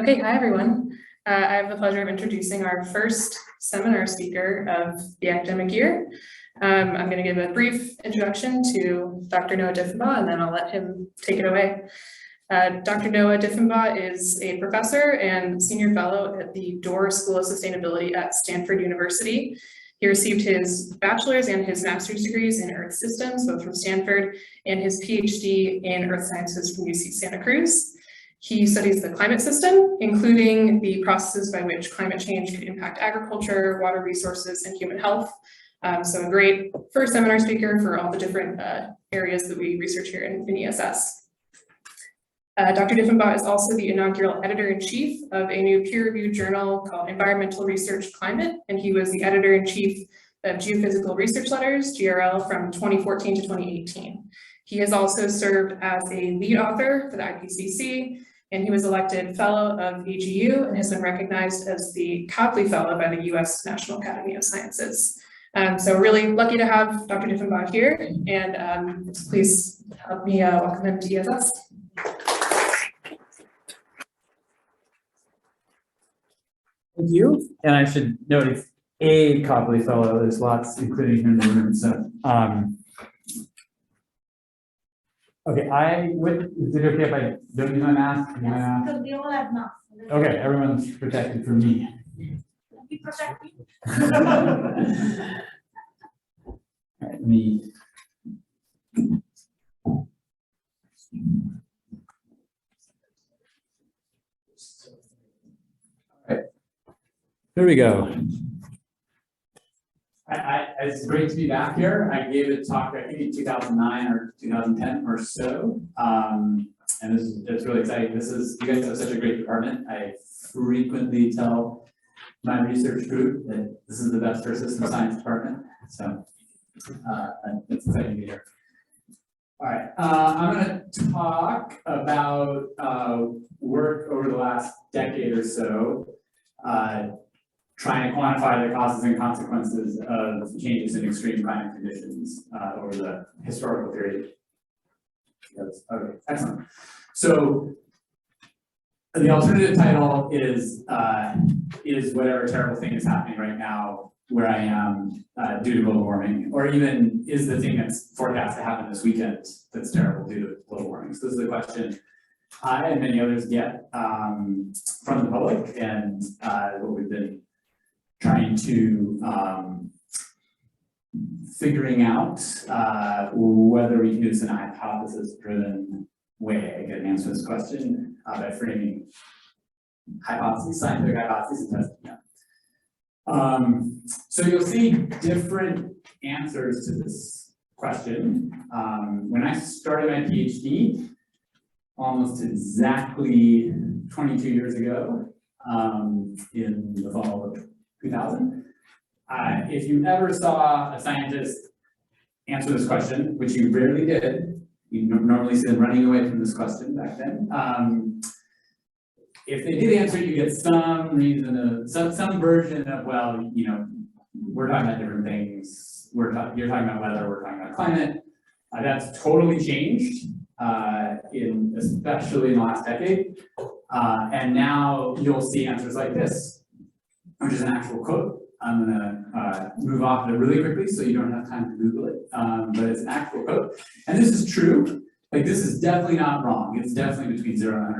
Okay, hi everyone. I have the pleasure of introducing our first seminar speaker of the academic year. I'm going to give a brief introduction to Dr. Noah Diffenbaugh, and then I'll let him take it away. Dr. Noah Diffenbaugh is a professor and senior fellow at the Dorr School of Sustainability at Stanford University. He received his bachelor's and his master's degrees in Earth Systems, both from Stanford, and his PhD in Earth Sciences from UC Santa Cruz. He studies the climate system, including the processes by which climate change could impact agriculture, water resources, and human health. So a great first seminar speaker for all the different areas that we research here in ESS. Dr. Diffenbaugh is also the inaugural editor-in-chief of a new peer-reviewed journal called Environmental Research Climate, and he was the editor-in-chief of Geophysical Research Letters, GRL, from 2014 to 2018. He has also served as a lead author for the IPCC, and he was elected Fellow of AGU and has been recognized as the Copley Fellow by the US National Academy of Sciences. So really lucky to have Dr. Diffenbaugh here, and please help me welcome him to ESS. Thank you. And I should note it's a Copley Fellow. There's lots, including here in the room. So, okay, is it okay if I don't use my mask? Yes, because we all have masks. Okay, everyone's protected from me. Be protected. All right, let me. All right, here we go. It's great to be back here. I gave a talk, I think in 2009 or 2010 or so. And it's really exciting. You guys have such a great department. I frequently tell my research group that this is the best Earth System Science department. So it's exciting to be here. All right, I'm going to talk about work over the last decade or so, trying to quantify the causes and consequences of changes in extreme climate conditions over the historical period. Yes. Okay, excellent. So the alternative title is whatever terrible thing is happening right now where I am due to global warming, or even is the thing that's forecast to happen this weekend that's terrible due to global warming. So this is a question I and many others get from the public, and what we've been trying to figuring out whether we can do this in a hypothesis-driven way. I get an answer to this question by framing hypotheses, scientific hypotheses, and testing them. So you'll see different answers to this question. When I started my PhD, almost exactly 22 years ago, in the fall of 2000, if you ever saw a scientist answer this question, which you rarely did, you normally see them running away from this question back then. If they did answer it, you get some reason, some version of, well, you know, we're talking about different things. You're talking about weather, we're talking about climate. That's totally changed, especially in the last decade. And now you'll see answers like this, which is an actual quote. I'm gonna move off of it really quickly so you don't have time to Google it, but it's an actual quote. And this is true, like this is definitely not wrong. It's definitely between 0 and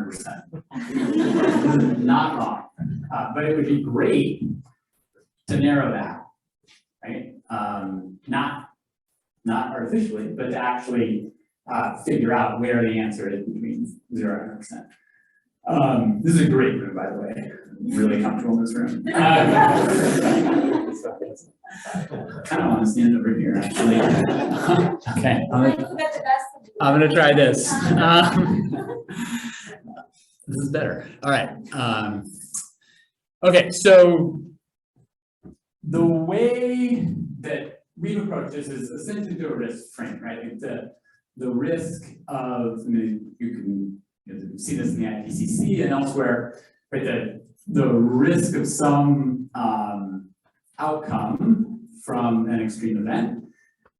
100%. Not wrong, but it would be great to narrow that, right? Not artificially, but to actually figure out where the answer is between 0 and 100%. This is a great room, by the way. I'm really comfortable in this room. Kind of want to stand over here, actually. Okay, I'm gonna try this. This is better. All right. Okay, so the way that we've approached this is essentially through a risk frame, right? The risk of, I mean, you can see this in the IPCC and elsewhere, right? The risk of some outcome from an extreme event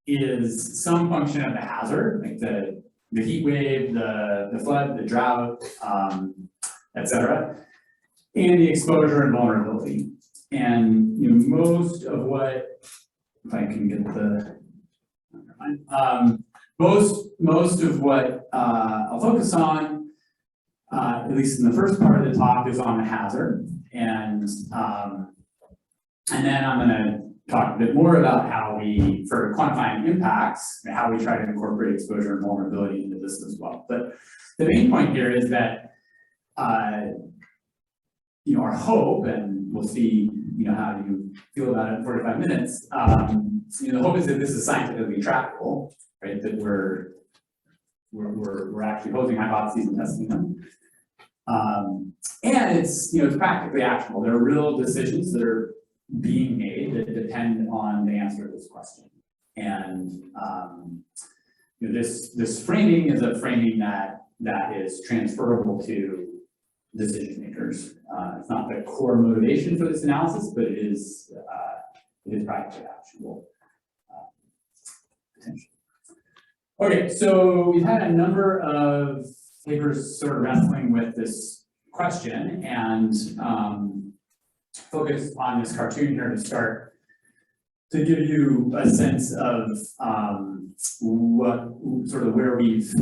is some function of the hazard, like the heat wave, the flood, the drought, etc. and the exposure and vulnerability. And most of what, if I can get the, most of what I'll focus on, at least in the first part of the talk, is on the hazard, and then I'm going to talk a bit more about how we, for quantifying impacts, how we try to incorporate exposure and vulnerability into this as well. But the main point here is that our hope, and we'll see how you feel about it in 45 minutes. The hope is that this is scientifically trackable, right? That we're actually posing hypotheses and testing them. And it's it's practically actionable. There are real decisions that are being made that depend on the answer to this question. And this framing is a framing that is transferable to decision makers. It's not the core motivation for this analysis, but it is practically actionable potentially. Okay, so we've had a number of papers sort of wrestling with this question, and focus on this cartoon here to start to give you a sense of what sort of where we've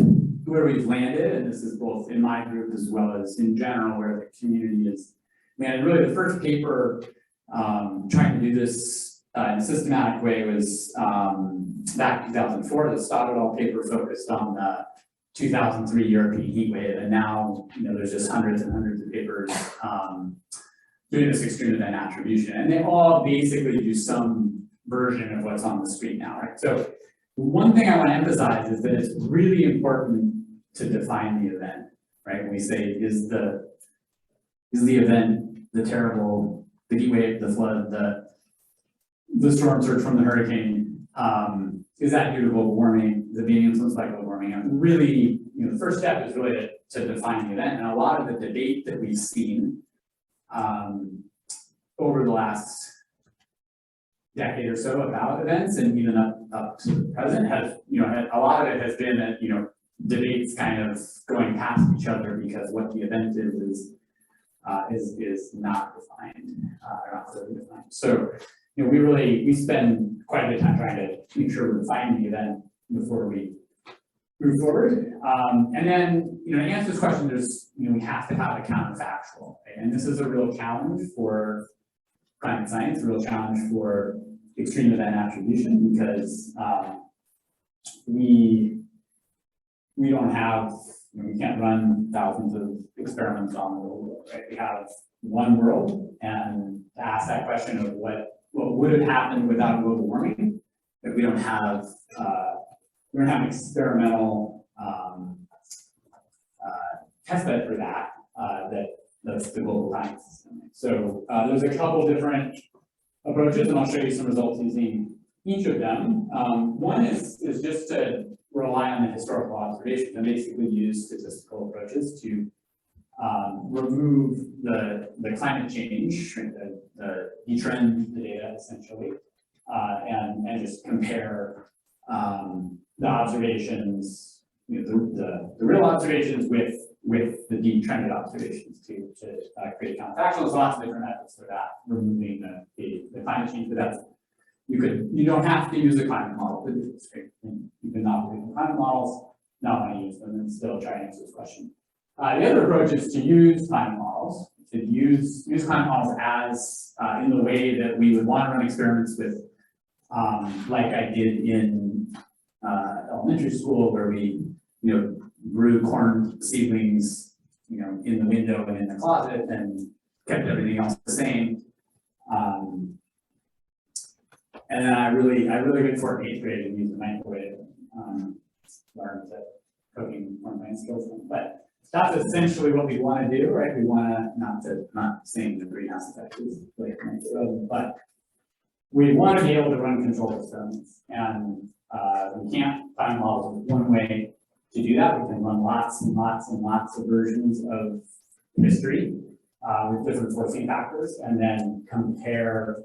landed, and this is both in my group as well as in general where the community is landed. Really, the first paper trying to do this in a systematic way was back in 2004. The Stoddard paper focused on the 2003 European heat wave, and now there's just hundreds and hundreds of papers doing this extreme event attribution, and they all basically do some version of what's on the screen now, right? So one thing I want to emphasize is that it's really important to define the event, right? When we say, is the event the terrible, the heat wave, the flood, the storm surge from the hurricane, is that due to global warming, is it being influenced by global warming? And really, the first step is really to define the event, and a lot of the debate that we've seen over the last decade or so about events, and even up to the present, has a lot of it has been that debates kind of going past each other because what the event is not defined, or not clearly defined. So we spend quite a bit of time trying to make sure we're defining the event before we move forward. And then, to answer this question, we have to have a counterfactual, right? And this is a real challenge for climate science, a real challenge for extreme event attribution, because we don't have, we can't run thousands of experiments on the whole world, right? We have one world, and to ask that question of what would have happened without global warming, if we don't have an experimental test bed for that, that's the global climate system. So there's a couple different approaches, and I'll show you some results using each of them. One is just to rely on the historical observations and basically use statistical approaches to remove the climate change, detrend the data essentially, and just compare the observations, the real observations with the detrended observations to create counterfactual. There's lots of different methods for that, removing the climate change, but that's you don't have to use a climate model to do this, right? You can not believe in climate models, not want to use them, and still try to answer this question. The other approach is to use climate models, to use climate models as in the way that we would want to run experiments with, like I did in elementary school, where we grew corn seedlings in the window and in the closet and kept everything else the same. And then I really good for 8th grade and use the microwave, learned that cooking one of my skills. But that's essentially what we want to do, right? We want to not saying the greenhouse effect is like, but we want to be able to run controlled experiments, and we can't find models with one way to do that. We can run lots and lots and lots of versions of history with different forcing factors, and then compare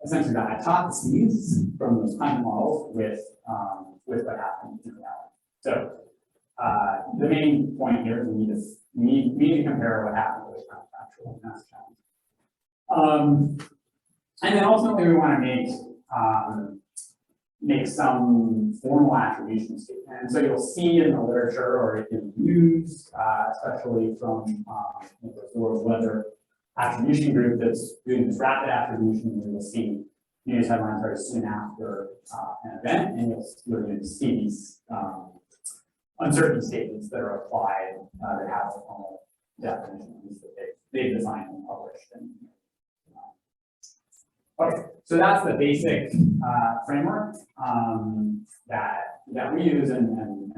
essentially the hypotheses from those climate models with what happened in reality. So the main point here is we need to compare what happened with counterfactual, and that's challenge. And then ultimately we want to make some formal attribution statement. And so you'll see in the literature or in the news, especially from the World Weather Attribution Group that's doing this rapid attribution, you will see news headlines very soon after an event, and you're going to see these uncertainty statements that are applied that have a formal definitions that they've designed and published. Okay, so that's the basic framework that we use, and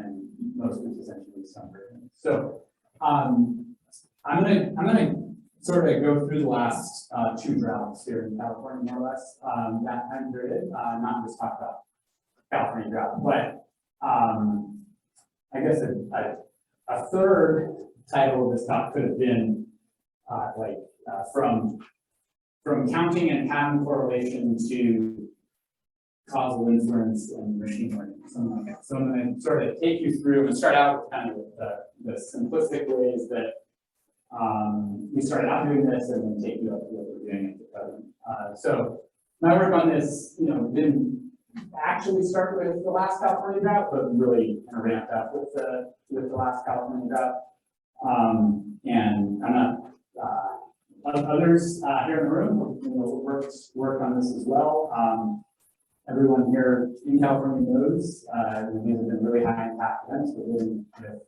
most groups essentially use some version. So I'm gonna sort of go through the last 2 droughts here in California, more or less, that time period, not just talk about California drought, but I guess a third title of this talk could have been from counting and pattern correlation to causal inference and machine learning, something like that. So I'm going to sort of take you through and start out with kind of the simplistic ways that we started out doing this, and then take you up to what we're doing at the present. So my work on this, didn't actually start with the last California drought, but really kind of ramped up with the last California drought. And I'm not others here in the room, work on this as well. Everyone here in California knows these have been really high impact events. We're living with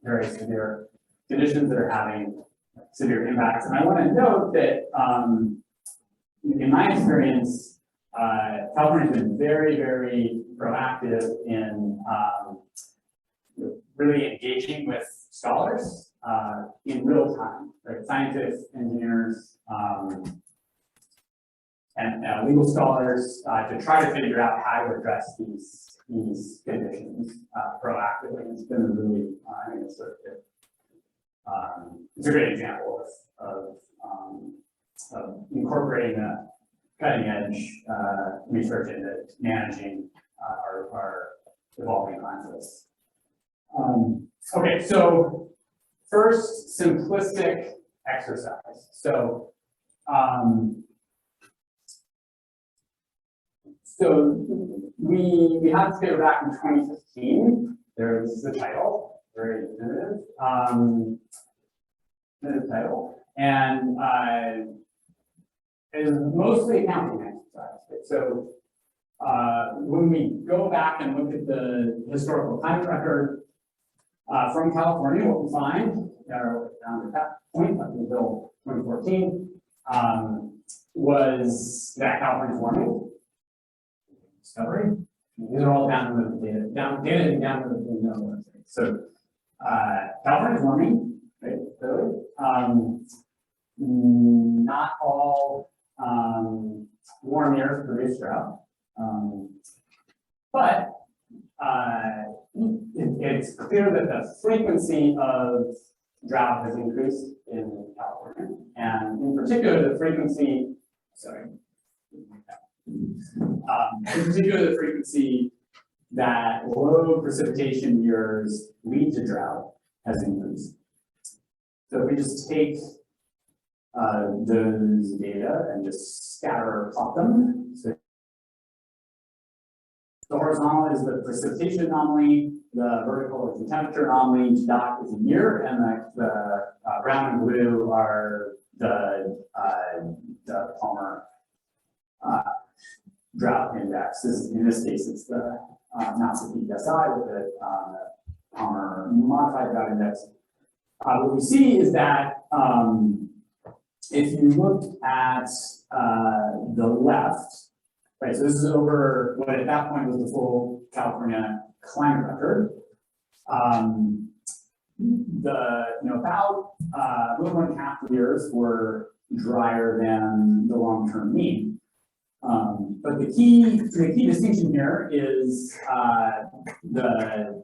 very severe conditions that are having severe impacts. And I want to note that in my experience, California has been very, very proactive in really engaging with scholars in real time, right? Scientists, engineers, and legal scholars to try to figure out how to address these conditions proactively. It's been a really, I think it's a great example of incorporating a cutting edge research into managing our evolving conflicts. Okay, so first, simplistic exercise. So, we had this paper back in 2015. There's the title, very definitive title, and it is mostly a counting exercise. Right? So, when we go back and look at the historical climate record from California, what we find around at that point, up until 2014, was that California's warming. Discovery. These are all downloaded data. Data is downloaded from the website. So California's warming, right? Clearly. Not all warm years produce drought. But it's clear that the frequency of drought has increased in California, and in particular the frequency, that low precipitation years lead to drought has increased. So if we just take those data and just scatter plot them, so the horizontal is the precipitation anomaly, the vertical is the temperature anomaly, each dot is a year, and the brown and blue are the Palmer drought index. In this case, it's the NASA PSI with the Palmer modified drought index. What we see is that if you look at the left, right, so this is over what at that point was the full California climate record. About a little more than half the years were drier than the long-term mean. But the key distinction here is the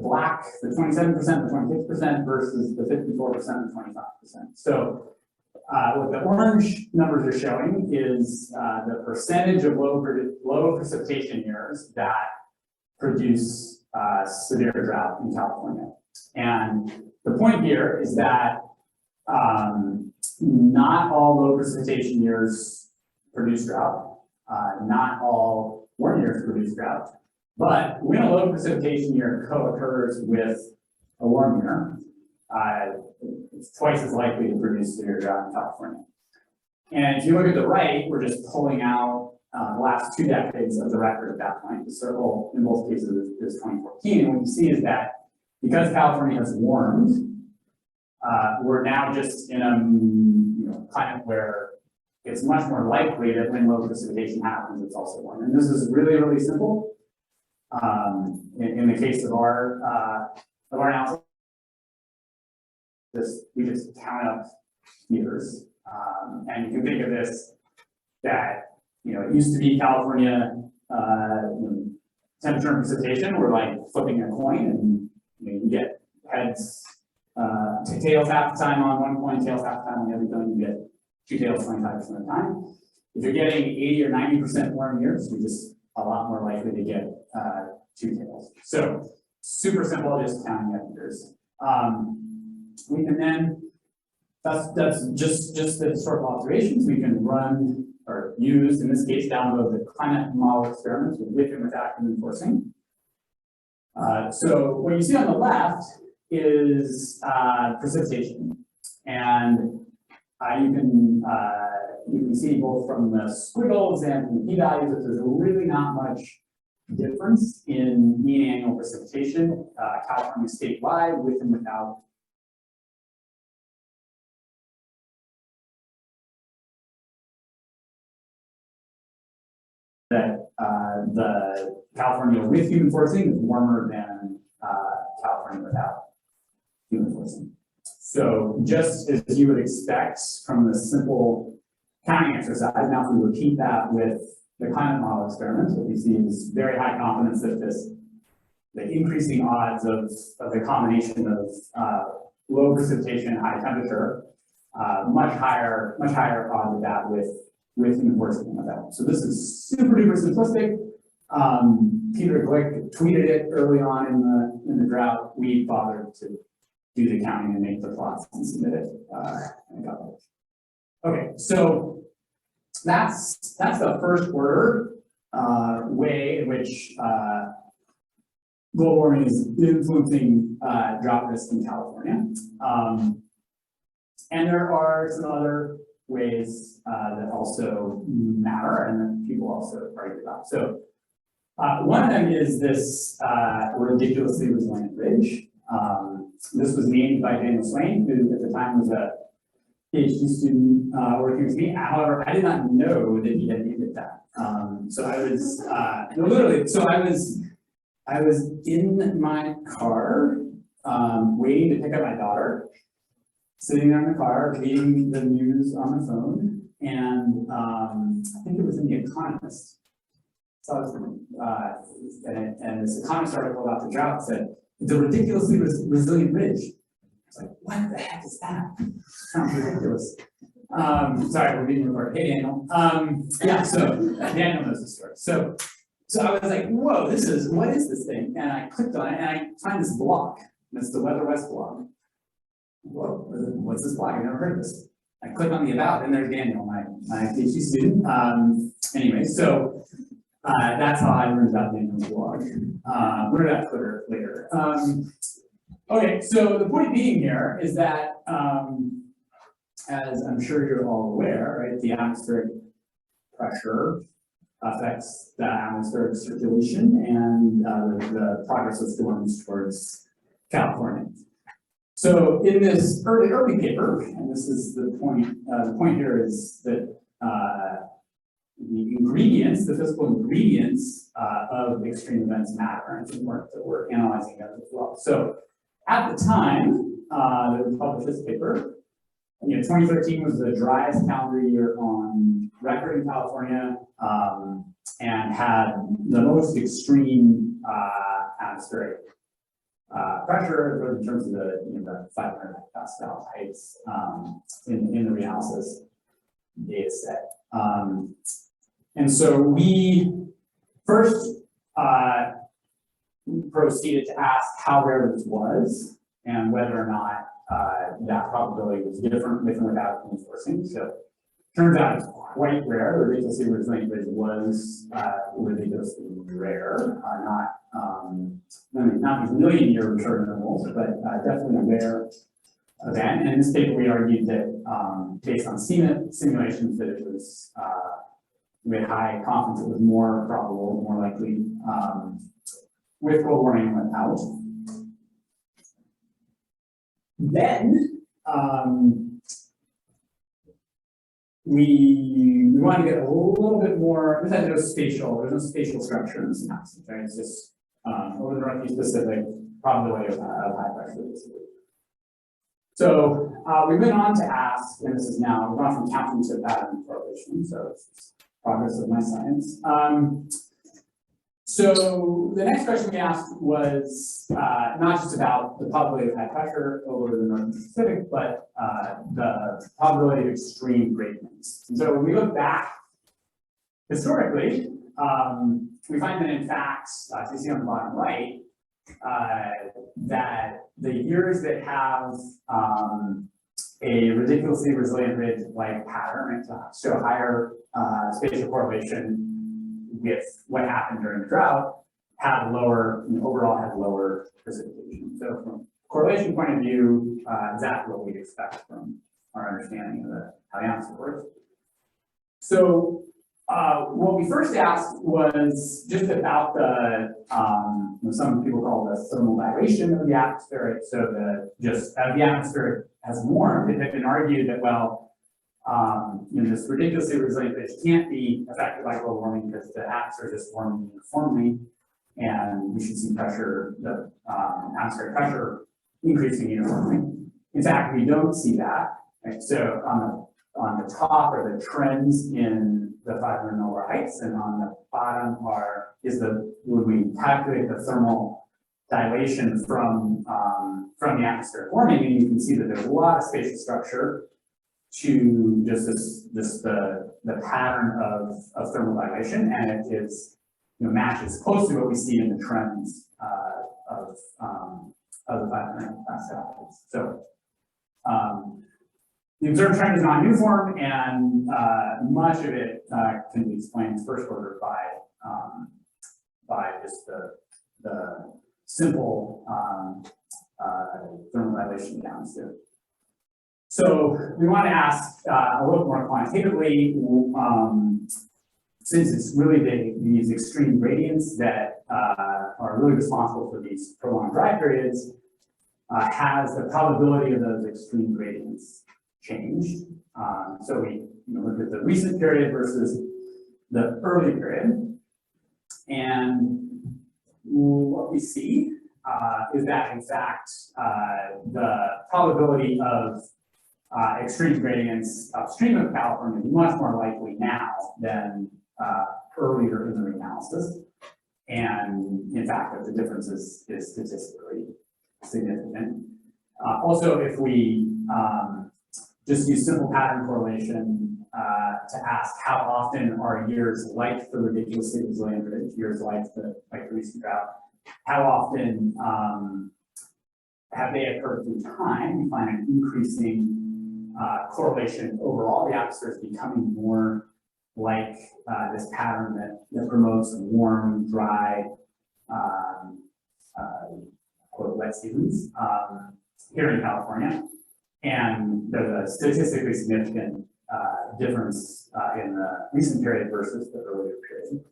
black, the 27%, the 26% versus the 54%, the 25%. So what the orange numbers are showing is the percentage of low precipitation years that produce severe drought in California. And the point here is that not all low precipitation years produce drought. Not all warm years produce drought. But when a low precipitation year co-occurs with a warm year, it's twice as likely to produce severe drought in California. And if you look at the right, we're just pulling out the last 2 decades of the record at that point. The circle in both cases is 2014. And what you see is that because California has warmed, we're now just in a climate where it's much more likely that when low precipitation happens, it's also warm. And this is really, really simple. In the case of our analysis, we just count up years. And you can think of this that, it used to be California, temperature and precipitation were like flipping a coin, and you get heads, tails half the time on one coin, tails half the time on the other coin, you get 2 tails 25% of the time. If you're getting 80 or 90% warm years, you're just a lot more likely to get 2 tails. So super simple, just counting up years. We can then, that's just the historical observations. We can run or use, in this case, download the climate model experiments with and without human forcing. So what you see on the left is precipitation, and you can see both from the squiggles and from the p-values that there's really not much difference in mean annual precipitation, California statewide, with and without. That the California with human forcing is warmer than California without human forcing. So just as you would expect from the simple counting exercise, now if we repeat that with the climate model experiment, what we see is very high confidence that the increasing odds of the combination of low precipitation and high temperature, much higher odds of that with human forcing and without. So this is super duper simplistic. Peter Glick tweeted it early on in the drought. We bothered to do the counting and make the plots and submit it. And got it. Okay, so that's the first order way in which global warming is influencing drought risk in California. And there are some other ways that also matter and that people also argue about. So one of them is this ridiculously resilient ridge. This was named by Daniel Swain, who at the time was a PhD student working with me. However, I did not know that he had named it that. So I was literally. So I was in my car waiting to pick up my daughter, sitting there in the car reading the news on the phone, and I think it was in The Economist. So I was, and this Economist article about the drought said the ridiculously resilient ridge. I was like, what the heck is that? Sounds ridiculous. Sorry, we're being recorded. Hey, Daniel. Yeah, so Daniel knows the story. So I was like, whoa, what is this thing? And I clicked on it and I find this blog. And it's the Weather West blog. Whoa, what's this blog? I've never heard of this. I click on the about, and there's Daniel, my PhD student. Anyway, so that's how I learned about Daniel's blog. Learned about Twitter later. Okay, so the point being here is that, as I'm sure you're all aware, right, the atmospheric pressure affects the atmospheric circulation and the progress of storms towards California. So in this early paper, and this is the point here is that the ingredients, the physical ingredients of extreme events matter, and it's important that we're analyzing them as well. So at the time that we published this paper, 2013 was the driest calendar year on record in California, and had the most extreme atmospheric pressure in terms of the 500 pascal heights in the reanalysis data set. And so we first proceeded to ask how rare this was and whether or not that probability was different with and without reinforcing. So turns out it's quite rare. The ridiculously resilient bridge was ridiculously rare, not these million-year return intervals, but definitely a rare event. And in this paper, we argued that based on simulations, that it was with high confidence, it was more probable, more likely with global warming and without. Then we want to get a little bit more. This has there's no spatial structure in this analysis, right? It's just over the Northeast Pacific probability of high pressure. So we went on to ask, and this is now we've gone from counting to pattern correlation. So it's progress of my science. So the next question we asked was not just about the probability of high pressure over the Northern Pacific, but the probability of extreme gradients. And so when we look back historically, we find that in fact, as you see on the bottom right, that the years that have a ridiculously resilient ridge-like pattern, right, show higher spatial correlation with what happened during the drought, had lower, overall had lower precipitation. So from a correlation point of view, exactly what we'd expect from our understanding of how the atmosphere works. So what we first asked was just about the, some people call the thermal dilation of the atmosphere. So as the atmosphere has warmed, it had been argued that, well, this ridiculously resilient ridge can't be affected by global warming because the atmosphere is just warming uniformly, and we should see pressure, the atmospheric pressure increasing uniformly. In fact, we don't see that. Right? So on the top are the trends in the 500 millibar heights, and on the bottom when we calculate the thermal dilation from the atmospheric warming, and you can see that there's a lot of spatial structure to just the pattern of thermal dilation, and it is matches closely what we see in the trends of the 500 Pascal. So the observed trend is non-uniform, and much of it can be explained first order by just the simple thermal dilation downstream. So we want to ask a little more quantitatively, since it's really these extreme gradients that are really responsible for these prolonged dry periods, has the probability of those extreme gradients changed? So we look at the recent period versus the early period, and what we see is that in fact the probability of extreme gradients upstream of California is much more likely now than earlier in the reanalysis. And in fact, the difference is statistically significant. Also, if we just use simple pattern correlation to ask how often are years like the ridiculously resilient ridge, years like the recent drought, how often have they occurred through time, we find an increasing correlation overall. The atmosphere is becoming more like this pattern that promotes warm, dry, quote, wet seasons here in California. And there's a statistically significant difference in the recent period versus the earlier period.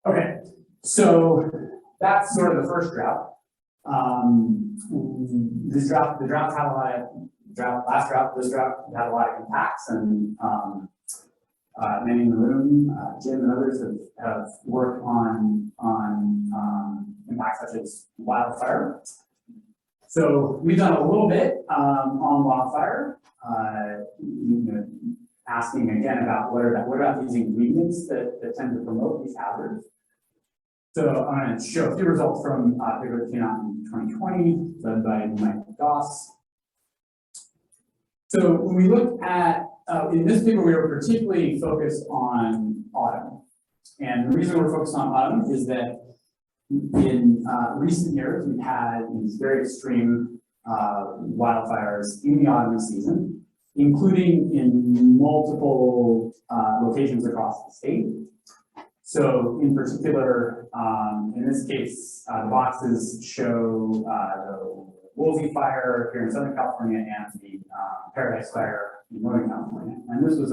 Okay, so that's sort of the first drought. This drought, the droughts had a lot of last drought, this drought had a lot of impacts, and many in the room, Jim and others have worked on impacts such as wildfire. So we've done a little bit on wildfire, asking again about what about these ingredients that tend to promote these hazards. So I'm going to show a few results from a paper that came out in 2020, led by Mike Goss. So when we look at, in this paper, we were particularly focused on autumn. And the reason we're focused on autumn is that in recent years, we've had these very extreme wildfires in the autumn season, including in multiple locations across the state. So in particular, in this case, the boxes show the Woolsey fire here in Southern California and the Paradise fire in Northern California. And this was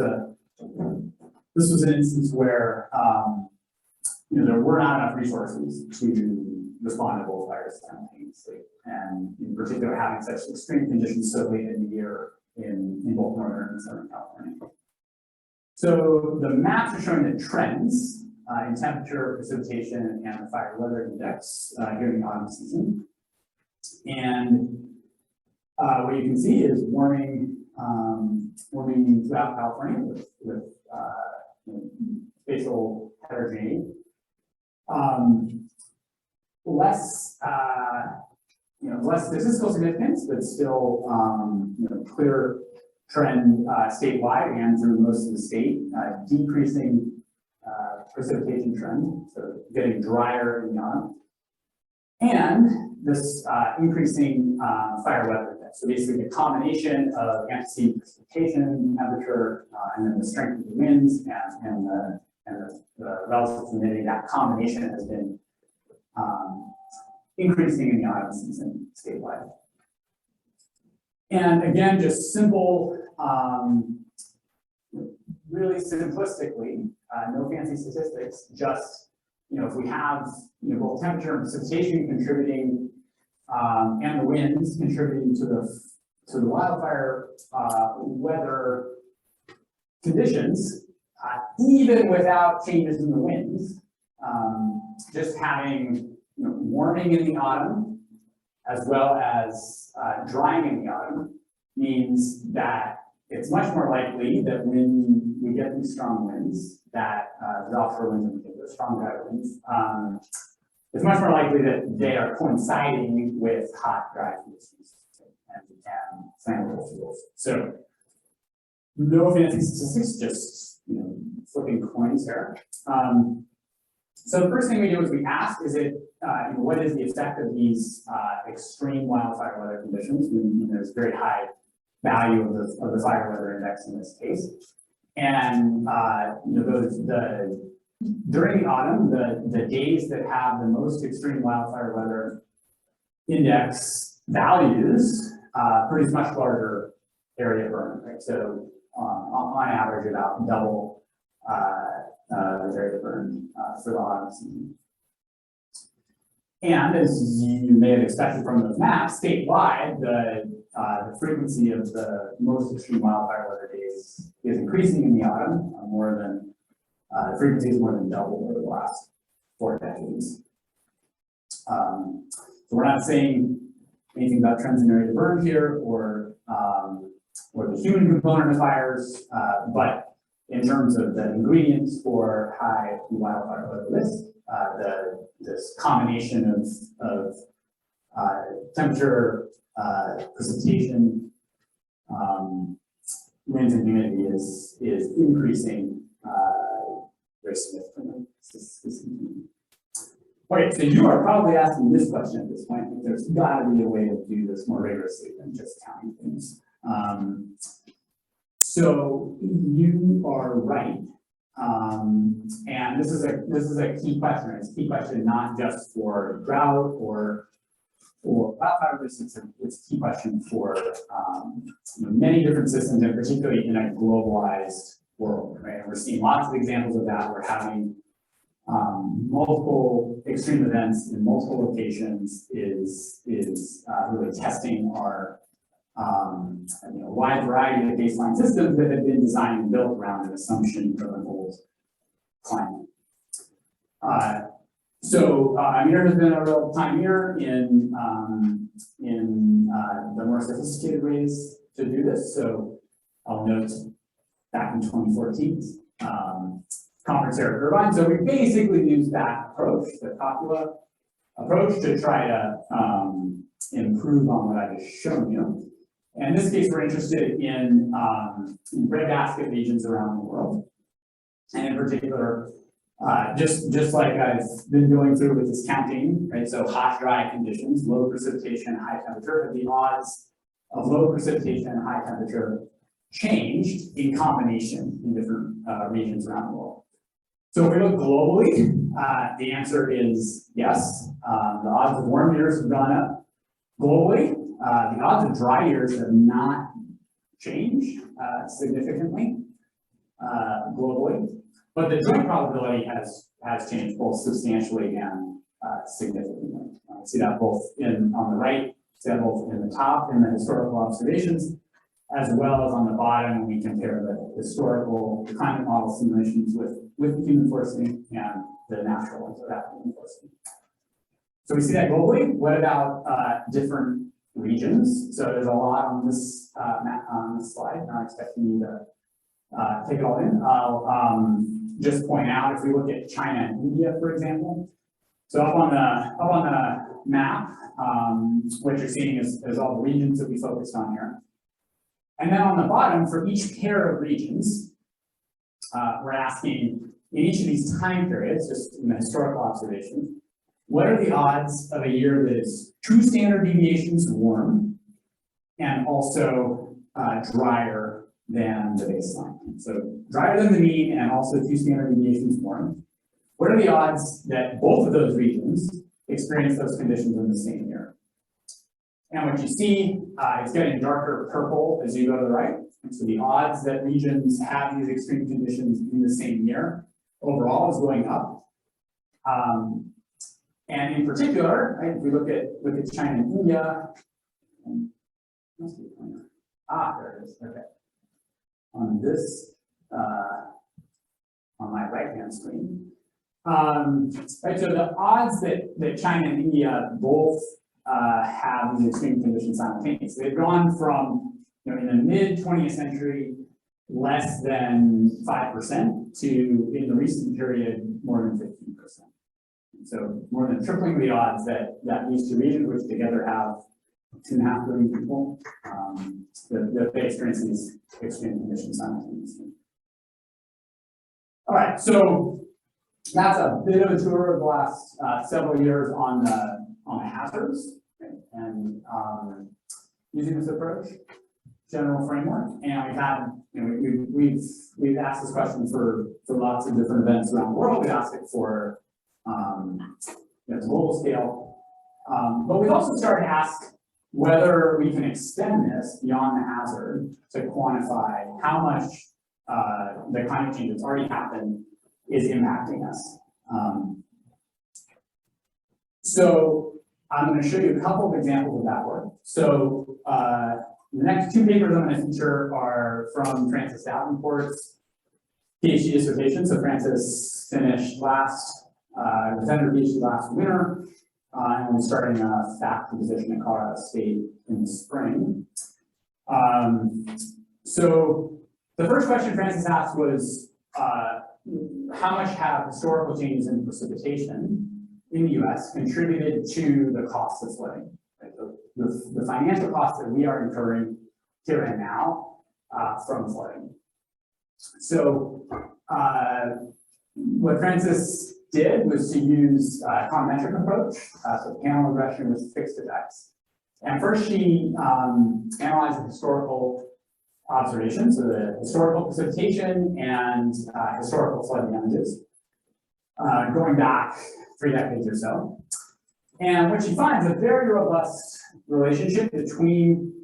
an instance where there were not enough resources to respond to both fires simultaneously, and in particular having such extreme conditions so late in the year in both Northern and Southern California. So the maps are showing the trends in temperature, precipitation, and the fire weather index here in the autumn season. And what you can see is warming throughout California with spatial heterogeneity. Less statistical significance, but still clear trend statewide and through most of the state, decreasing precipitation trend, so getting drier in the autumn, and this increasing fire weather index. So basically the combination of antecedent precipitation, temperature, and then the strength of the winds and the relative humidity, that combination has been increasing in the autumn season statewide. And again, just simple, really simplistically, no fancy statistics, just, if we have, both temperature and precipitation contributing, and the winds contributing to the wildfire weather conditions, even without changes in the winds, just having, warming in the autumn, as well as drying in the autumn, means that it's much more likely that when we get these strong winds, that the offshore winds in particular, strong dry winds, it's much more likely that they are coinciding with hot, dry conditions and flammable fuels. So no fancy statistics, just flipping coins here. So the first thing we do is we ask, what is the effect of these extreme wildfire weather conditions when there's very high value of the fire weather index in this case? And during the autumn, the days that have the most extreme wildfire weather index values produce much larger area burn, right? So on average, about double the area burn for the autumn season. And as you may have expected from those maps, statewide, the frequency of the most extreme wildfire weather days is increasing in the autumn, the frequency is more than doubled over the last 4 decades. So we're not saying anything about trends in area to burn here or the human component of fires, but in terms of the ingredients for high wildfire weather risk, this combination of temperature, precipitation, winds and humidity is increasing very significantly. Okay, so you are probably asking this question at this point. There's got to be a way to do this more rigorously than just counting things. So you are right. And this is a key question. It's a key question not just for drought or wildfire risk. It's a key question for many different systems, and particularly in a globalized world. Right, and we're seeing lots of examples of that. We're having multiple extreme events in multiple locations is really testing our wide variety of baseline systems that have been designed and built around an assumption of an old climate. Amir has been a real pioneer in the more sophisticated ways to do this. So I'll note back in 2014, conference here at Irvine. So we basically used that approach, the Copula approach, to try to improve on what I just shown you. And in this case, we're interested in breadbasket regions around the world, and in particular, Just like I've been going through with this counting, right? So hot, dry conditions, low precipitation, high temperature, have the odds of low precipitation and high temperature changed in combination in different regions around the world. So if we look globally, the answer is yes. The odds of warm years have gone up globally. The odds of dry years have not changed significantly globally, but the joint probability has changed both substantially and significantly. See that both on the right, see that both in the top in the historical observations, as well as on the bottom when we compare the historical climate model simulations with human forcing and the natural ones without human forcing. So we see that globally. What about different regions? So there's a lot on this map on this slide. Not expecting you to take it all in. I'll just point out if we look at China and India, for example. So up on the map, what you're seeing is all the regions that we focused on here. And then on the bottom, for each pair of regions, we're asking in each of these time periods, just in the historical observation, what are the odds of a year that is 2 standard deviations warm and also drier than the baseline? So drier than the mean and also 2 standard deviations warm. What are the odds that both of those regions experience those conditions in the same year? And what you see is getting darker purple as you go to the right. And so the odds that regions have these extreme conditions in the same year overall is going up. And in particular, right, if we look at China and India, there it is. Okay. On this, on my right-hand screen. Right, so the odds that China and India both have these extreme conditions simultaneously. They've gone from, in the mid-20th century, less than 5% to, in the recent period, more than 15%. So more than tripling the odds that these 2 regions, which together have 2.5 billion people, that they experience these extreme conditions simultaneously. All right, so that's a bit of a tour of the last several years on the hazards, okay, and using this approach, general framework. And we've had, we've asked this question for lots of different events around the world. We asked it for global scale, but we've also started to ask whether we can extend this beyond the hazard to quantify how much the climate change that's already happened is impacting us. So I'm going to show you a couple of examples of that work. So the next 2 papers I'm going to feature are from Francis Davenport's PhD dissertation. So Francis finished defended her PhD last winter, and we're starting a faculty position at Colorado State in the spring. So the first question Francis asked was, how much have historical changes in precipitation in the US contributed to the cost of flooding? Right? The financial costs that we are incurring here and now from flooding. So what Francis did was to use a econometric approach, so panel regression with fixed effects. And first she analyzed the historical observations, so the historical precipitation and historical flood damages, going back 3 decades or so. And what she finds is a very robust relationship between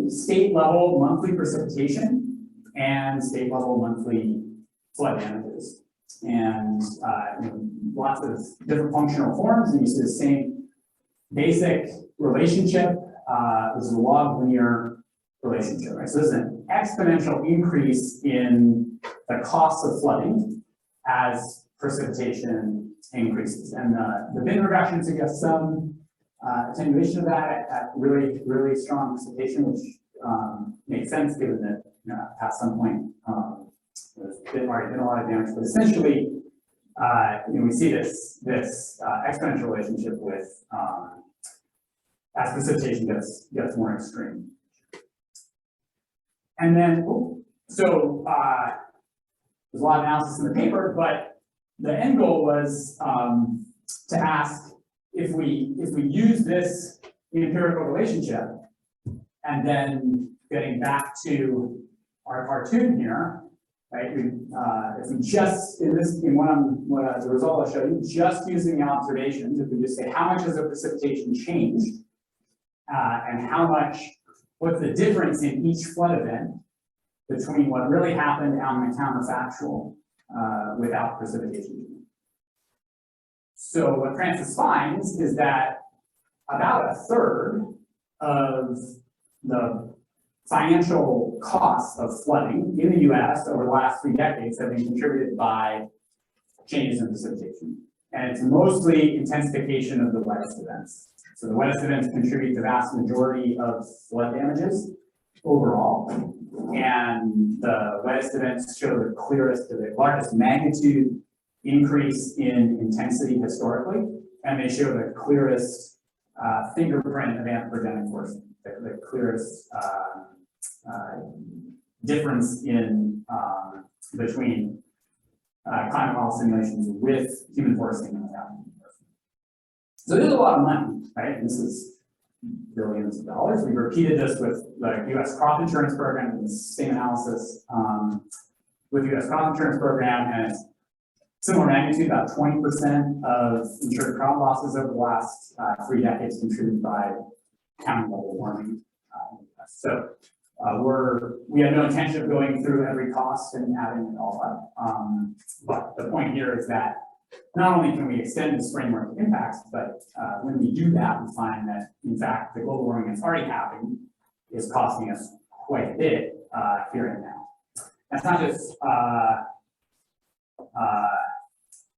state level monthly precipitation and state level monthly flood damages. And lots of different functional forms, and you see the same basic relationship, which is a log linear relationship, right? So this is an exponential increase in the cost of flooding as precipitation increases. And the bin regression suggests some attenuation of that at really, really strong precipitation, which makes sense given that at some point there's already been a lot of damage. But essentially, we see this exponential relationship with as precipitation gets more extreme. And then, there's a lot of analysis in the paper, but the end goal was to ask if we use this empirical relationship, and then getting back to our cartoon here, right? If we just the result I showed you, just using the observations, if we just say how much has the precipitation changed, and what's the difference in each flood event between what really happened and the counterfactual without precipitation. So what Francis finds is that about a third of the financial costs of flooding in the US over the last 3 decades have been contributed by changes in precipitation. And it's mostly intensification of the wettest events. So the wettest events contribute the vast majority of flood damages overall. And the wettest events show the largest magnitude increase in intensity historically, and they show the clearest fingerprint of anthropogenic forcing, the clearest difference in between climate model simulations with human forcing and without human forcing. So there's a lot of money, right? This is billions of dollars. We repeated this with the US crop insurance program, and the same analysis with the US crop insurance program, and it's similar magnitude, about 20% of insured crop losses over the last 3 decades contributed by county level warming. So we have no intention of going through every cost and adding it all up. But the point here is that not only can we extend this framework to impacts, but when we do that, we find that, in fact, the global warming that's already happening is costing us quite a bit here and now. That's not just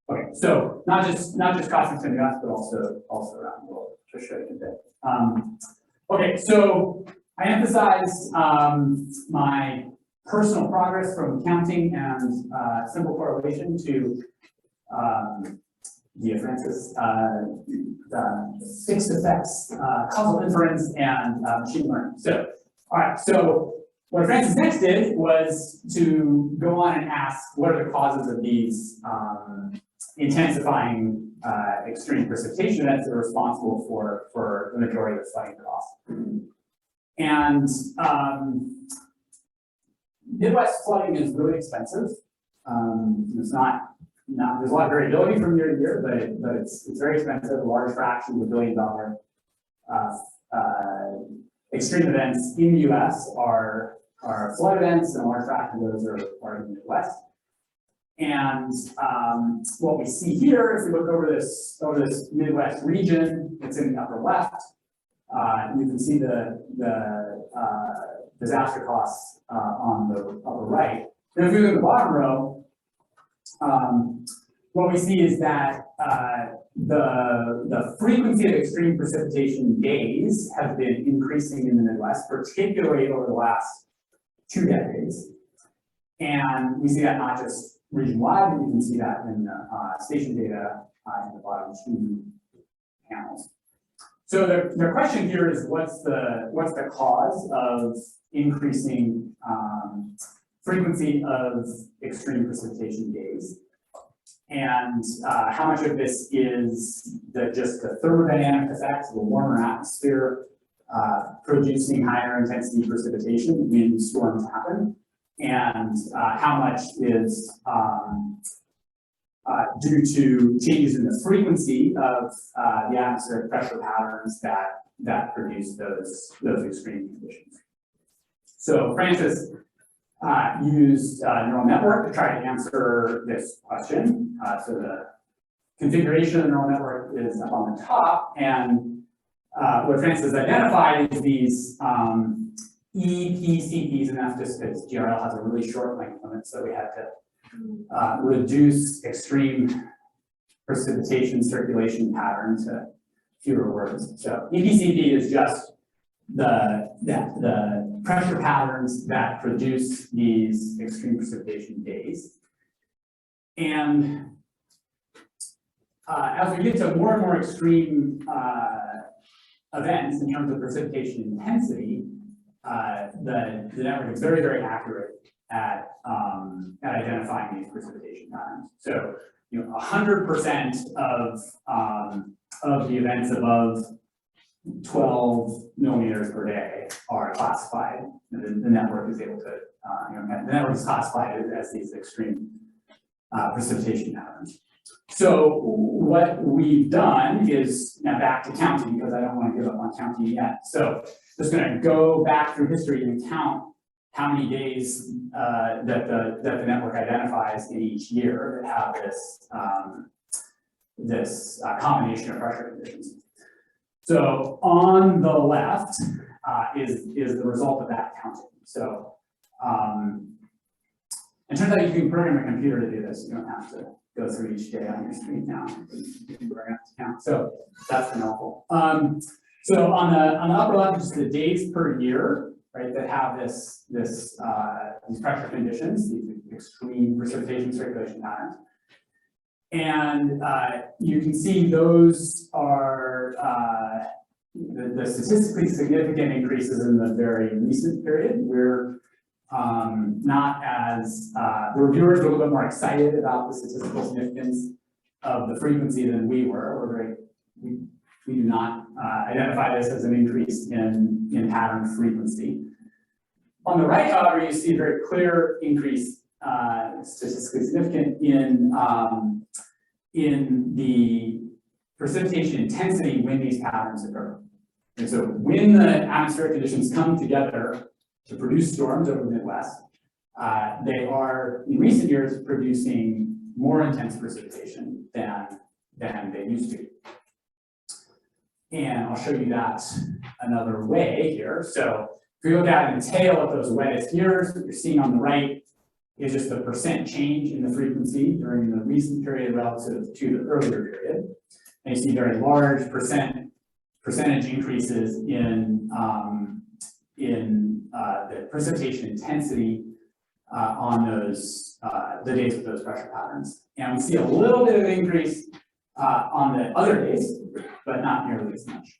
okay, so not just costing us in the US, but also around the world, to show you a bit. Okay, so I emphasized my personal progress from counting and simple correlation to Francis, fixed effects, causal inference, and machine learning. So, all right, so what Francis next did was to go on and ask what are the causes of these intensifying extreme precipitation events that are responsible for the majority of the flooding costs. And Midwest flooding is really expensive. It's not there's a lot of variability from year to year, but it's very expensive. A large fraction of $1 billion extreme events in the US are flood events, and a large fraction of those are in the Midwest. And what we see here, if we look over this Midwest region, it's in the upper left. You can see the disaster costs on the upper right. And if we look at the bottom row, what we see is that the frequency of extreme precipitation days has been increasing in the Midwest, particularly over the last 2 decades. And we see that not just region-wide, but you can see that in the station data in the bottom 2 panels. So the question here is what's the cause of increasing frequency of extreme precipitation days, and how much of this is just the thermodynamic effects of a warmer atmosphere producing higher intensity precipitation when storms happen, and how much is due to changes in the frequency of the atmospheric pressure patterns that produce those extreme conditions. So Francis used a neural network to try to answer this question. So the configuration of the neural network is up on the top, and what Francis identified is these EPCPs, and that's just because GRL has a really short length limit, so we had to reduce extreme precipitation circulation pattern to fewer words. So EPCP is just the pressure patterns that produce these extreme precipitation days. And as we get to more and more extreme events in terms of precipitation intensity, the network is very, very accurate at identifying these precipitation patterns. So 100% of the events above 12 millimeters per day are classified. The network is able to, the network is classified as these extreme precipitation patterns. So what we've done is, now back to counting, because I don't want to give up on counting yet. So just going to go back through history and count how many days that the network identifies in each year that have this combination of pressure conditions. So on the left is the result of that counting. So it turns out you can program a computer to do this. You don't have to go through each day on your screen now. You can program to count. So that's been helpful. So on the upper left is the days per year, right, that have these pressure conditions, these extreme precipitation circulation patterns. And you can see those are the statistically significant increases in the very recent period. We're not as, the reviewers were a little bit more excited about the statistical significance of the frequency than we were. We do not identify this as an increase in pattern frequency. On the right, however, you see a very clear increase, statistically significant in the precipitation intensity when these patterns occur. And so when the atmospheric conditions come together to produce storms over the Midwest, they are, in recent years, producing more intense precipitation than they used to. And I'll show you that another way here. So if we look at and tail of those wettest years, what you're seeing on the right is just the percent change in the frequency during the recent period relative to the earlier period. And you see very large percentage increases in the precipitation intensity on those the days with those pressure patterns. And we see a little bit of increase on the other days, but not nearly as much.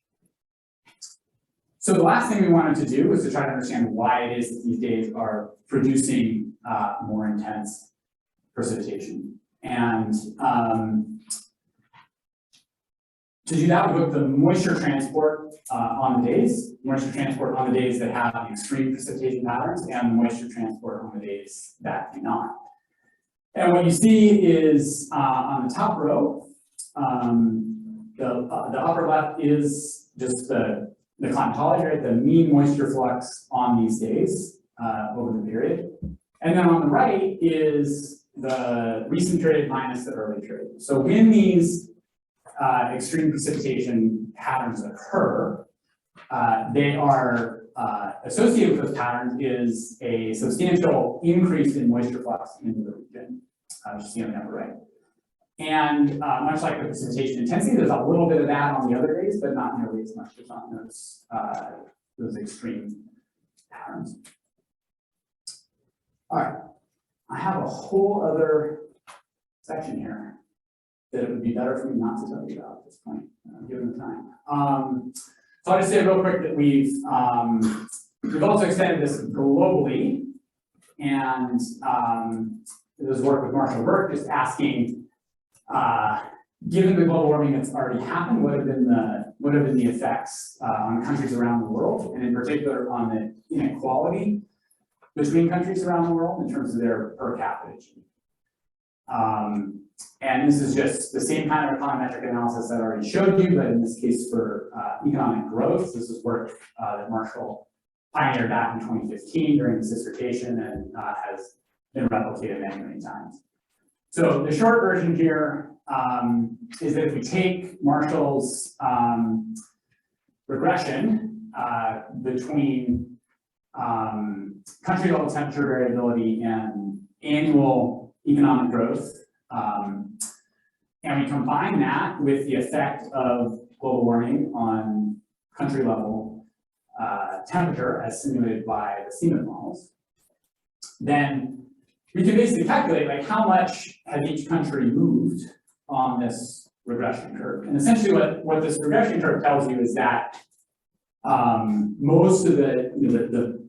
So the last thing we wanted to do was to try to understand why it is that these days are producing more intense precipitation. And to do that, we looked at the moisture transport on the days that have the extreme precipitation patterns, and the moisture transport on the days that do not. And what you see is on the top row, the upper left is just the climatology, right? The mean moisture flux on these days over the period. And then on the right is the recent period minus the early period. So when these extreme precipitation patterns occur, they are associated with those patterns is a substantial increase in moisture flux into the region, which you see on the upper right. And much like the precipitation intensity, there's a little bit of that on the other days, but not nearly as much as on those extreme patterns. All right, I have a whole other section here that it would be better for me not to tell you about at this point, given the time. So I'll just say real quick that we've also extended this globally, and this work with Marshall Burke, just asking, given the global warming that's already happened, what have been the effects on countries around the world, and in particular on the inequality between countries around the world in terms of their per capita GDP. And this is just the same kind of econometric analysis that I already showed you, but in this case for economic growth. This is work that Marshall pioneered back in 2015 during his dissertation, and has been replicated many, many times. So the short version here is that if we take Marshall's regression between country level temperature variability and annual economic growth, and we combine that with the effect of global warming on country level temperature as simulated by the CMIP models, then we can basically calculate like how much has each country moved on this regression curve. And essentially what this regression curve tells you is that most of the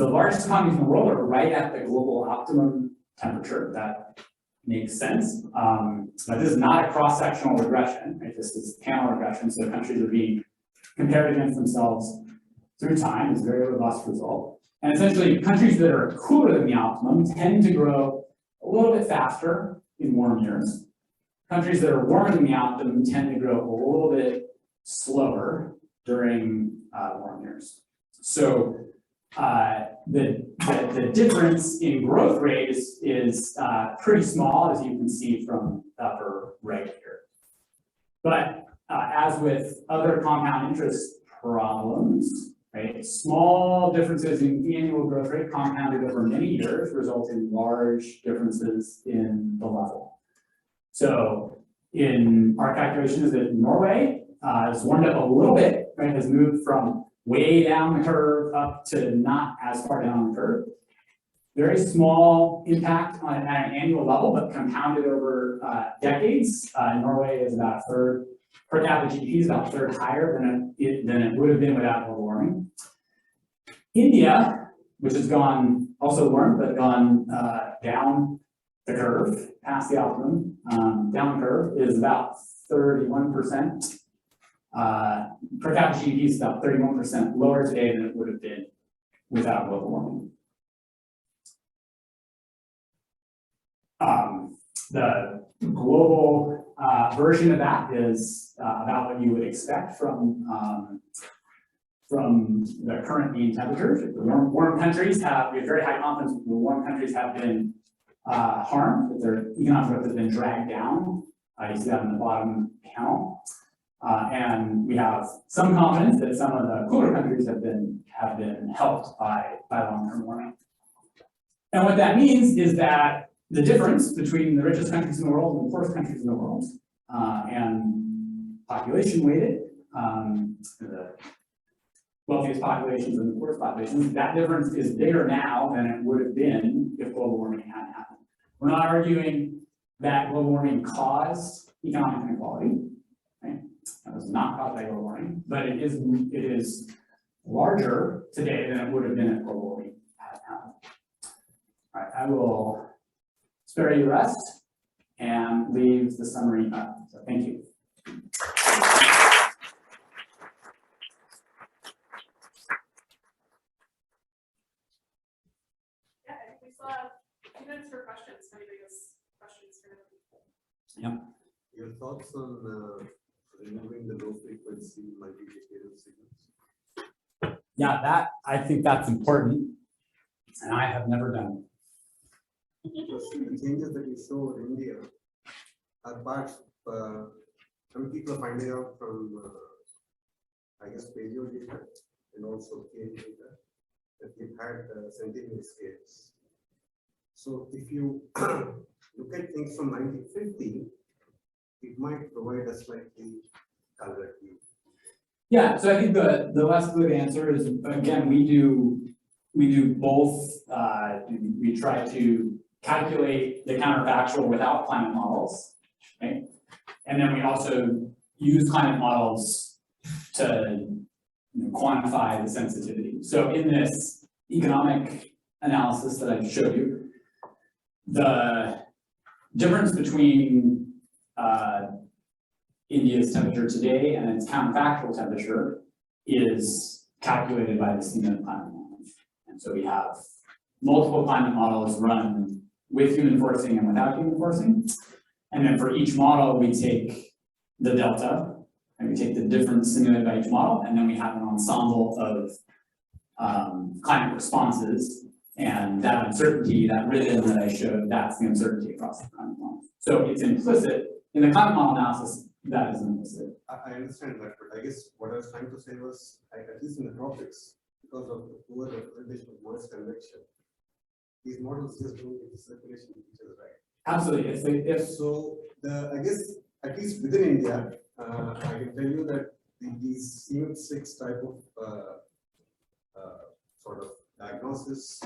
largest economies in the world are right at the global optimum temperature, that makes sense. But this is not a cross-sectional regression, right? This is panel regression, so countries are being compared against themselves through time. It's a very robust result. And essentially, countries that are cooler than the optimum tend to grow a little bit faster in warm years. Countries that are warmer than the optimum tend to grow a little bit slower during warm years. So the difference in growth rate is pretty small, as you can see from the upper right here. But as with other compound interest problems, right, small differences in annual growth rate compounded over many years result in large differences in the level. So in our calculations that Norway has warmed up a little bit, right, has moved from way down the curve up to not as far down the curve. Very small impact at an annual level, but compounded over decades. Norway is about a third, per capita GDP is about a third higher than it would have been without global warming. India, which has gone also warm, but gone down the curve, past the optimum, down the curve, is about 31%. Per capita GDP is about 31% lower today than it would have been without global warming. The global version of that is about what you would expect from the current mean temperatures. The warm countries have, we have very high confidence the warm countries have been harmed, that their economic growth has been dragged down. You see that in the bottom panel. And we have some confidence that some of the cooler countries have been helped by long-term warming. And what that means is that the difference between the richest countries in the world and the poorest countries in the world, and population weighted, the wealthiest populations and the poorest populations, that difference is bigger now than it would have been if global warming hadn't happened. We're not arguing that global warming caused economic inequality, right? That was not caused by global warming, but it is larger today than it would have been if global warming hadn't happened. All right, I will spare you the rest and leave the summary up. So thank you. Yeah, I think we still have 2 minutes for questions. If anybody has questions for them. Yep. Your thoughts on removing the low frequency multi-decadal signals? Yeah, I think that's important, and I have never done it. Because the changes that you show in India are parts of, some people are finding out from, I guess, paleo data and also cave data that we've had centimeter scales. So if you look at things from 1950, it might provide a slightly colored view. Yeah, so I think the less good answer is, again, we do both. We try to calculate the counterfactual without climate models, right? And then we also use climate models to quantify the sensitivity. So in this economic analysis that I showed you, the difference between India's temperature today and its counterfactual temperature is calculated by the CMIP climate models. And so we have multiple climate models run with human forcing and without human forcing. And then for each model, we take the delta, and we take the difference simulated by each model, and then we have an ensemble of climate responses. And that uncertainty, that rhythm that I showed, that's the uncertainty across the climate model. So it's implicit in the climate model analysis. That is implicit. I understand that, but I guess what I was trying to say was, at least in the tropics, because of the poor representation of moist convection, these models just don't get the circulation features right. Absolutely. It's like if So I guess at least within India, I can tell you that these CMIP-6 type of sort of diagnosis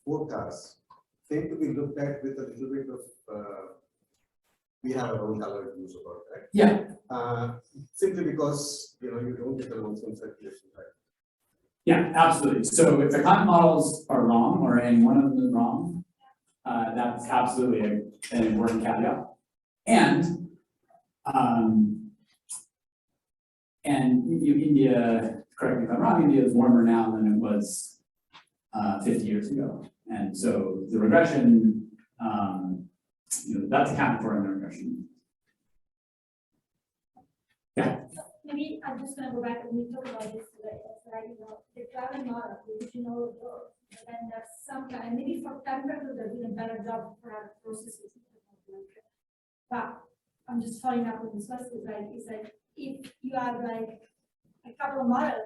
forecasts tend to be looked at with a little bit of we have our own colored views about that. yeah. Simply because you don't get the long-term circulation right. Yeah, absolutely. So if the climate models are wrong or any one of them is wrong, That's absolutely an important caveat. And India, correct me if I'm wrong, India is warmer now than it was 50 years ago. And so the regression, that's accounted for in the regression. Yeah. Maybe I'm just gonna go back and we talked about this today, right? The travel model, the original work, but then there's some kind, maybe for Stanford, they're doing a better job for our processes. But I'm just following up on this question, it's like if you have like a couple of models,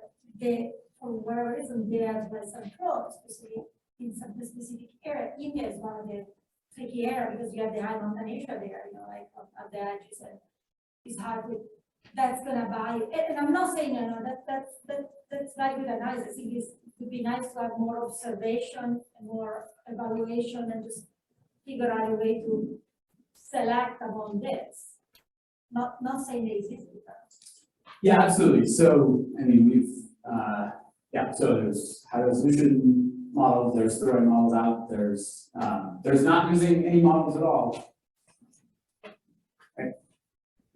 for whatever reason, they have like some flaws, especially in some specific area. India is one of the tricky areas because you have the high mountain Asia there, like of the edges, and it's hard to. That's gonna buy, and I'm not saying that's not good analysis. I think it would be nice to have more observation and more evaluation and just figure out a way to select among this. Not saying they exist. Yeah, absolutely. So I mean, so there's high resolution models, there's throwing models out, there's not using any models at all. Right.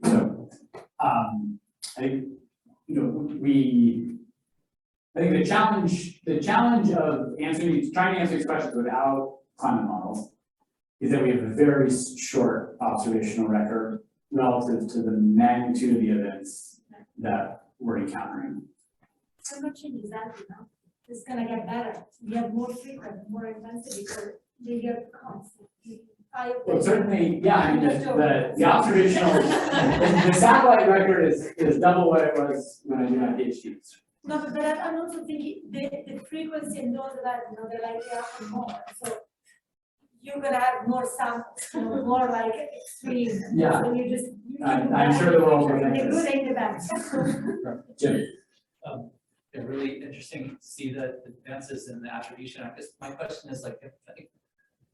So I think I think the challenge of trying to answer these questions without climate models is that we have a very short observational record relative to the magnitude of the events that we're encountering. So much changes that, it's gonna get better. We have more frequent, more intensity for bigger constant. Well, certainly, yeah, I mean, the observational, the satellite record is double what it was when I did my PhD. No, but I'm also thinking the frequency and those that, they're likely to happen more. So you're gonna have more samples, more like extreme. Yeah. So you just. I'm sure the world will The make good this. and the bad. Jim. They're really interesting to see the advances in the attribution. I guess my question is like, I think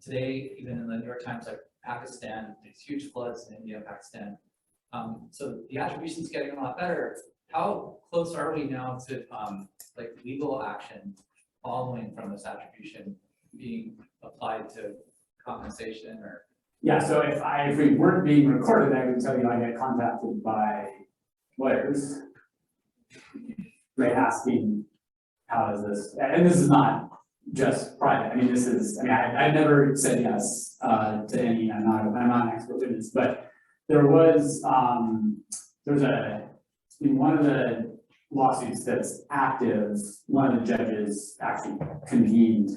today, even in the New York Times, like Pakistan, there's huge floods in India and Pakistan. So the attribution is getting a lot better. How close are we now to like legal action following from this attribution being applied to compensation or? Yeah, so if we weren't being recorded, I would tell you I get contacted by lawyers. Right, asking how is this, and this is not just private, I mean, I've never said yes to any, I'm not an expert witness, but there was, in one of the lawsuits that's active, one of the judges actually convened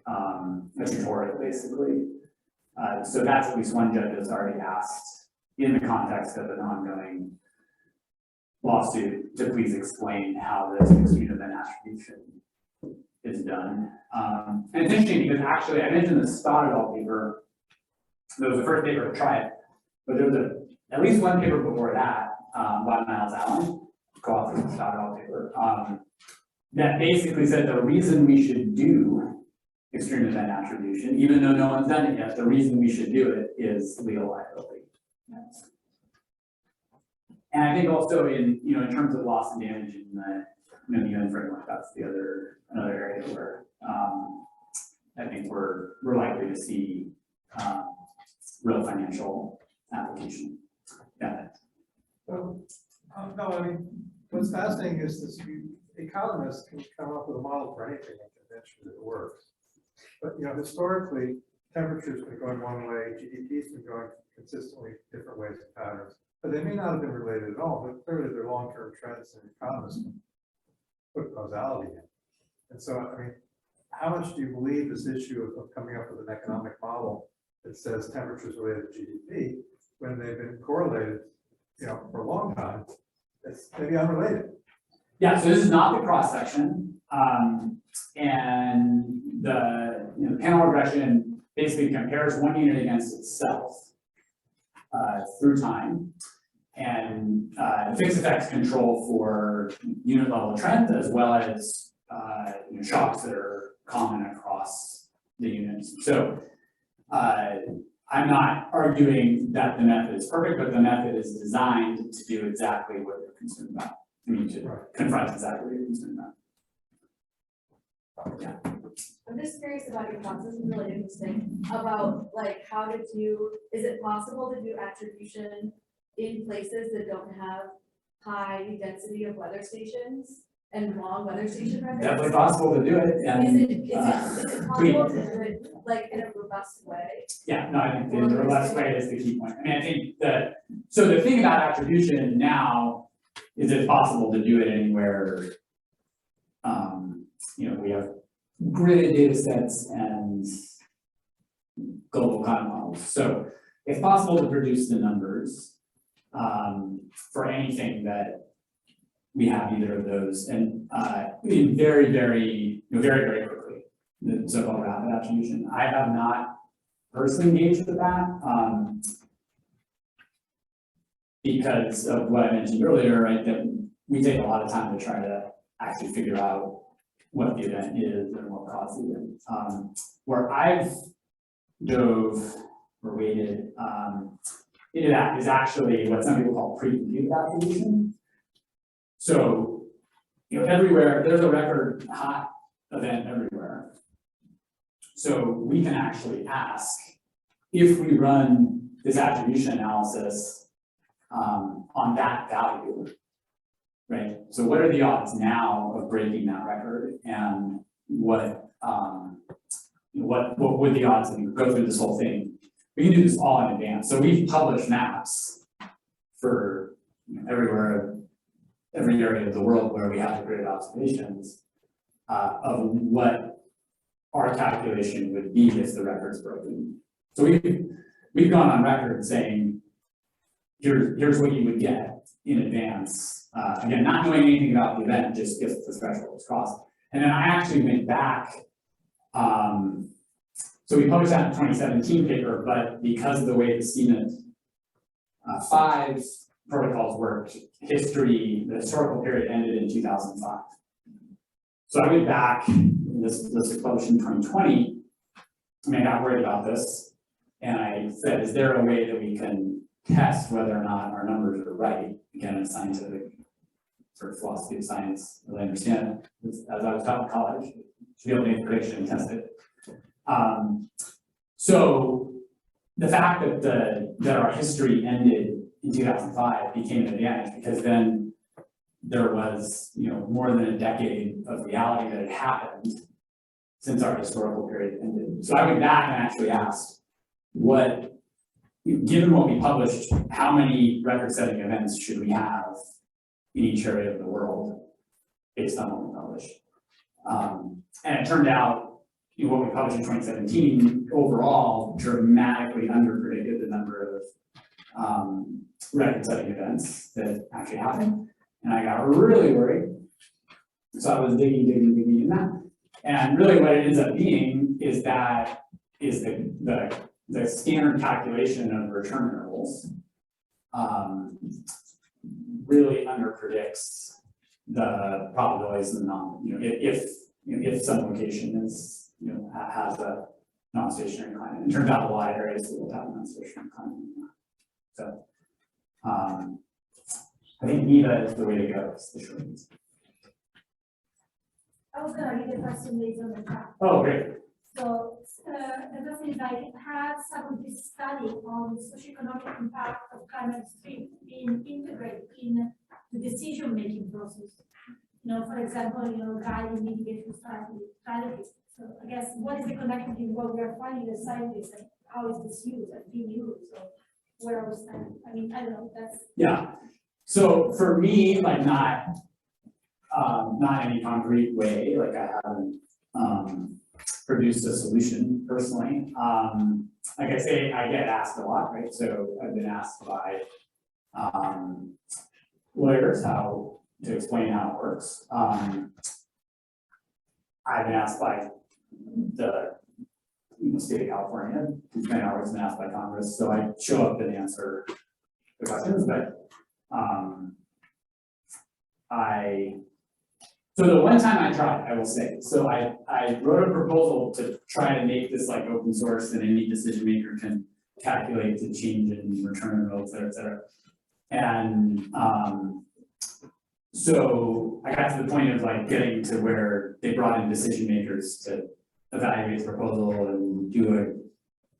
a tutorial, basically. So that's at least one judge that's already asked in the context of an ongoing lawsuit to please explain how this extreme event attribution is done. And it's interesting because actually I mentioned the Stoddard paper. There was the first paper to try it, but there was at least one paper before that, by Miles Allen, co-author of the Stoddard paper, that basically said the reason we should do extreme event attribution, even though no one's done it yet, the reason we should do it is legal liability. And I think also in terms of loss and damage in the UN framework, that's another area where I think we're likely to see real financial application. Yeah. No, I mean, what's fascinating is this: economists can come up with a model for anything and convention that it works. But historically, temperature's been going one way, GDP's been going consistently different ways and patterns. But they may not have been related at all, but clearly they're long-term trends and economists can put causality in. And so, I mean, how much do you believe this issue of coming up with an economic model that says temperature is related to GDP when they've been correlated, for a long time? It's maybe unrelated. Yeah, so this is not the cross-section. And the panel regression basically compares one unit against itself through time, and fixed effects control for unit level trends as well as shocks that are common across the units. So I'm not arguing that the method is perfect, but the method is designed to do exactly what you're concerned about. I mean, to confront exactly what you're concerned about. Yeah. I'm just curious about your process, it's really interesting, about like, is it possible to do attribution in places that don't have high density of weather stations and long weather station records? Definitely possible to do it, Is and, it possible to do it like in a robust way? yeah, no, I think the robust way is the key point. I mean, I think so the thing about attribution now is it's possible to do it anywhere. We have gridded data sets and global climate models. So it's possible to produce the numbers for anything that we have either of those, and in very, very quickly, the so-called rapid attribution. I have not personally engaged with that because of what I mentioned earlier, right, that we take a lot of time to try to actually figure out what the event is and what caused the event. Where I've dove or waded into that is actually what some people call pre-computed attribution. So, everywhere, there's a record hot event everywhere. So we can actually ask if we run this attribution analysis on that value, right? So what are the odds now of breaking that record, and what would the odds, and go through this whole thing? We can do this all in advance. So we've published maps for everywhere, every area of the world where we have grid observations of what our calculation would be if the record's broken. So we've gone on record saying, here's what you would get in advance. Again, not knowing anything about the event, just if the threshold was crossed. And then I actually went back. So we published that in 2017 paper, but because of the way the CNET 5 protocols worked, the historical period ended in 2005. So I went back, this was published in 2020. I mean, I got worried about this, and I said, is there a way that we can test whether or not our numbers are right? Again, a scientific sort of philosophy of science, as I understand it, as I was taught in college, to be able to make a prediction and test it. So the fact that our history ended in 2005 became an advantage, because then there was, more than a decade of reality that had happened since our historical period ended. So I went back and actually asked, given what we published, how many record-setting events should we have in each area of the world based on what we published? And it turned out, what we published in 2017 overall dramatically underpredicted the number of record-setting events that actually happened. And I got really worried. So I was digging in that. And really what it ends up being is the standard calculation of return intervals really underpredicts the probabilities of if some location is, has a non-stationary climate. It turns out a lot of areas will have a non-stationary climate. So I think NEVA is the way to go. I was gonna read the question based on the chat. Oh, great. So, the question is, I had some of this study on socioeconomic impact of climate change being integrated in the decision-making process. For example, guiding mitigation strategies. So I guess what is the connection between what we are finding as scientists and how is this used and being used? So where are we standing? I mean, I don't know, Yeah. So for me, like not any concrete way, like I haven't produced a solution personally. Like I say, I get asked a lot, right? So I've been asked by lawyers how to explain how it works. I've been asked by the state of California, who's been always been asked by Congress, so I show up and answer the questions, but so the one time I tried, I will say, so I wrote a proposal to try to make this like open source and any decision maker can calculate the change in return interval, et cetera. And so I got to the point of like getting to where they brought in decision makers to evaluate the proposal and do a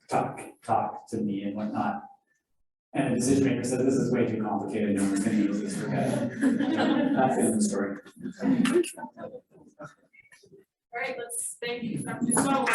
talk to me and whatnot. And the decision maker said, this is way too complicated, no one's gonna use this, forget it. That's the end of the story. All right, let's thank you, Dr. Diffenbaugh.